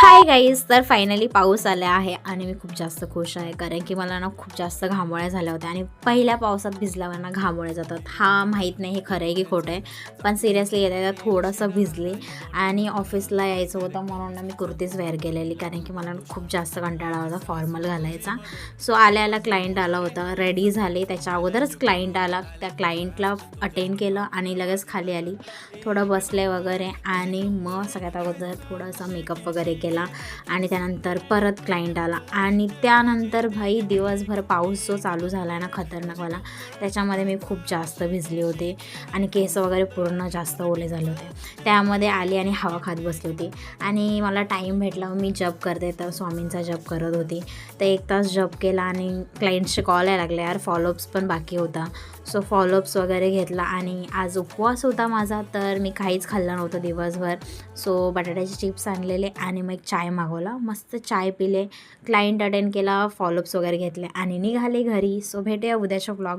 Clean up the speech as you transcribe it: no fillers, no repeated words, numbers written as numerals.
Hi guys, तर finally पाऊस आला आहे आणि मी खूप जास्त खुश आहे कारण की मला ना खूप जास्त घामोळ्या झाल्या होत्या आणि पहिल्या पावसात भिजल्यावर ना घामोळ्या जातात. हा माहीत नाही हे खरं आहे की खोटं आहे, पण सिरियसली येता थोडंसं भिजले आणि ऑफिसला यायचं होतं म्हणून ना मी कुर्तीच वेअर केलेली कारण की मला खूप जास्त कंटाळा होता फॉर्मल घालायचा. सो आल्या क्लायंट आला होता, रेडी झाले. त्याच्या अगोदरच क्लायंट आला, त्या क्लायंटला अटेंड केलं आणि लगेच खाली आली, थोडं बसले वगैरे आणि मग सगळ्यात अगोदर थोडासा मेकअप वगैरे केला आणि त्यानंतर परत क्लायंट आला आणि त्यानंतर भाई दिवसभर पाऊस जो चालू झाला ना खतरनाकवाला, त्याच्यामध्ये मी खूप जास्त भिजले होते आणि केस वगैरे पूर्ण जास्त ओले झाले होते. त्यामध्ये आली आणि हवा खात बसली होती आणि मला टाईम भेटला, मी जप करते तर स्वामींचा जप करत होती. तर 1 तास जप केला आणि क्लायंट्सचे कॉल यायला लागले यार, फॉलोअप्स पण बाकी होता. सो फॉलोअप्स वगैरे घेतला आणि आज उपवास होता माझा, तर मी काहीच खाल्लं नव्हतं दिवसभर. सो बटाट्याचे चिप्स आणलेले आणि मग एक चाय मागवला, मस्त चाय पिले, क्लायंट अटेंड केला, फॉलोअप्स वगैरे घेतले आणि निघाले घरी. सो भेटूया उद्याच्या व्लॉग.